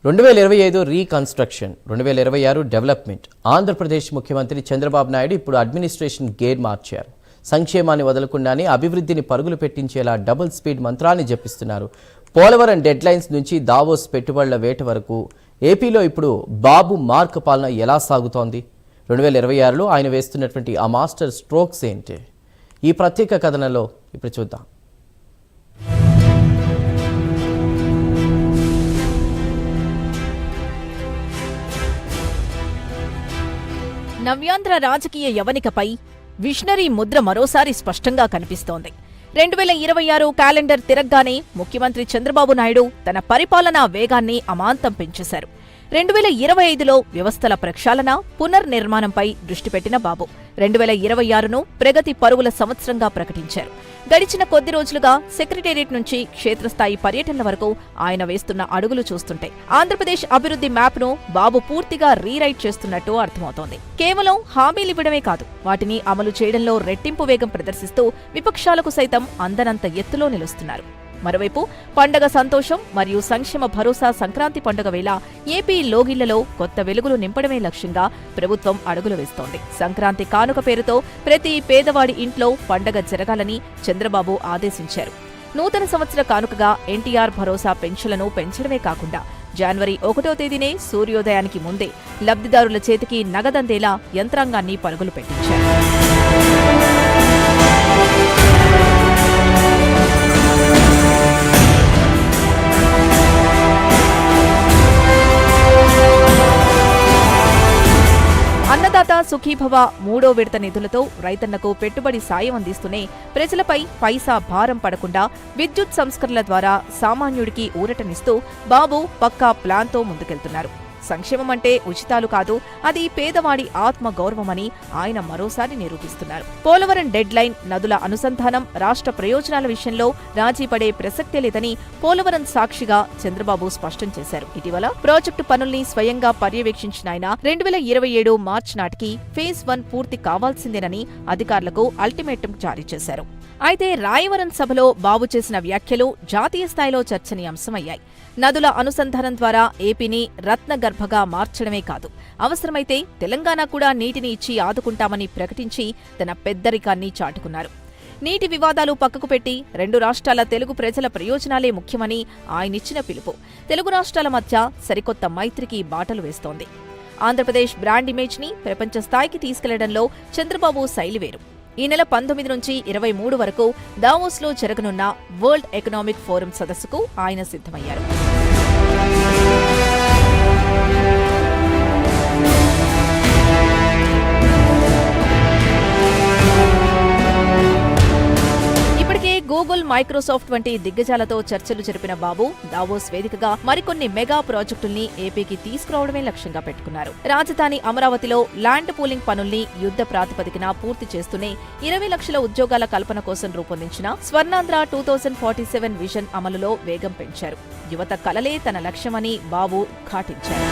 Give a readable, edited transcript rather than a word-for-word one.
2025 reconstruction, 2026 development. Andhra Pradesh ముఖ్యమంత్రి చంద్రబాబు నాయుడు ఇప్పుడు administration gear మార్చారు. సంక్షేమాన్ని వదలకుండానే అభివృద్ధిని పరుగులు పెట్టించేలా డబుల్ స్పీడ్ మంత్రాన్ని జపిస్తున్నారు. పోలవరం డెడ్లైన్స్ నుంచి దావోస్ పెట్టుబడుల వేట వరకు ఏపీలో ఇప్పుడు బాబు మార్క్ పాలన ఎలా సాగుతోంది? 2026లో ఆయన వేస్తున్నటువంటి ఆ మాస్టర్ స్ట్రోక్స్ ఏంటి? ఈ ప్రత్యేక కథనంలో ఇప్పుడు చూద్దాం. నవ్యాంధ్ర రాజకీయ యవనికపై విషనరీ ముద్ర మరోసారి స్పష్టంగా కనిపిస్తోంది. 2026 క్యాలెండర్ తిరగ్గానే ముఖ్యమంత్రి చంద్రబాబు నాయుడు తన పరిపాలనా వేగాన్ని అమాంతం పెంచేశారు. 2025లో వ్యవస్థల ప్రక్షాళన, పునర్నిర్మాణంపై దృష్టి పెట్టిన బాబు 2026ను ప్రగతి పరుగుల సంవత్సరంగా ప్రకటించారు. గడిచిన కొద్ది రోజులుగా సెక్రటేరియట్ నుంచి క్షేత్రస్థాయి పర్యటనల వరకు ఆయన వేస్తున్న అడుగులు చూస్తుంటే ఆంధ్రప్రదేశ్ అభివృద్ధి మ్యాప్ను బాబు పూర్తిగా రీరైట్ చేస్తున్నట్టు అర్థమవుతోంది. కేవలం హామీలివ్వడమే కాదు, వాటిని అమలు చేయడంలో రెట్టింపు వేగం ప్రదర్శిస్తూ విపక్షాలకు సైతం అందనంత ఎత్తులో నిలుస్తున్నారు. మరోవైపు పండగ సంతోషం మరియు సంక్షేమ భరోసా సంక్రాంతి పండుగ వేళ ఏపీ లోగిళ్లలో కొత్త వెలుగులు నింపడమే లక్ష్యంగా ప్రభుత్వం అడుగులు వేస్తోంది. సంక్రాంతి కానుక పేరుతో ప్రతి పేదవాడి ఇంట్లో పండగ జరగాలని చంద్రబాబు ఆదేశించారు. నూతన సంవత్సర కానుకగా ఎన్టీఆర్ భరోసా పెన్షన్లను పెంచడమే కాకుండా జనవరి 1వ తేదీనే సూర్యోదయానికి ముందే లబ్ధిదారుల చేతికి నగదందేలా యంత్రాంగాన్ని పరుగులు పెట్టించారు. అన్నదాత సుఖీభవ 3వ విడత నిధులతో రైతన్నకు పెట్టుబడి సాయం అందిస్తూనే ప్రజలపై పైసా భారం పడకుండా విద్యుత్ సంస్కరణల ద్వారా సామాన్యుడికి ఊరటనిస్తూ బాబు పక్కా ప్లాన్తో ముందుకెళ్తున్నారు. సంక్షేమం అంటే ఉచితాలు కాదు, అది పేదవాడి ఆత్మ గౌరవమని ఆయన మరోసారి నిరూపిస్తున్నారు. పోలవరం డెడ్ లైన్, నదుల అనుసంధానం, రాష్ట్ర ప్రయోజనాల విషయంలో రాజీ పడే ప్రసక్తే లేదని పోలవరం సాక్షిగా చంద్రబాబు స్పష్టం చేశారు. ఇటీవల ప్రాజెక్టు పనుల్ని స్వయంగా పర్యవేక్షించిన ఆయన 2027 మార్చి నాటికి ఫేజ్ 1 పూర్తి కావాల్సిందేనని అధికారులకు అల్టిమేటం జారీ చేశారు. అయితే రాయవరం సభలో బాబు చేసిన వ్యాఖ్యలు జాతీయ స్థాయిలో చర్చనీయాంశమయ్యాయి. నదుల అనుసంధానం ద్వారా ఏపీని రత్నగర్భగా మార్చడమే కాదు, అవసరమైతే తెలంగాణ కూడా నీటిని ఇచ్చి ఆదుకుంటామని ప్రకటించి తన పెద్దరికాన్ని చాటుకున్నారు. నీటి వివాదాలు పక్కకు పెట్టి 2 రాష్ట్రాల తెలుగు ప్రజల ప్రయోజనాలే ముఖ్యమని ఆయనిచ్చిన పిలుపు తెలుగు రాష్ట్రాల మధ్య సరికొత్త మైత్రికి బాటలు వేస్తోంది. ఆంధ్రప్రదేశ్ బ్రాండ్ ఇమేజ్ని ప్రపంచ స్థాయికి తీసుకెళ్లడంలో చంద్రబాబు శైలి వేరు. ఈ నెల 19 నుంచి 23 వరకు దావోస్లో జరగనున్న వరల్డ్ ఎకనామిక్ ఫోరం సదస్సుకు ఆయన సిద్ధమయ్యారు. గూగుల్, మైక్రోసాఫ్ట్ వంటి దిగ్గజాలతో చర్చలు జరిపిన బాబు దావోస్ వేదికగా మరికొన్ని మెగా ప్రాజెక్టుల్ని ఏపీకి తీసుకురావడమే లక్ష్యంగా పెట్టుకున్నారు. రాజధాని అమరావతిలో ల్యాండ్ పూలింగ్ పనుల్ని యుద్ధ ప్రాతిపదికన పూర్తి చేస్తూనే 20 లక్షల ఉద్యోగాల కల్పన కోసం రూపొందించిన స్వర్ణాంధ్ర 2047 విజన్ అమలులో వేగం పెంచారు. యువత కలలే తన లక్ష్యమని బాబు ఉద్ఘాటించారు.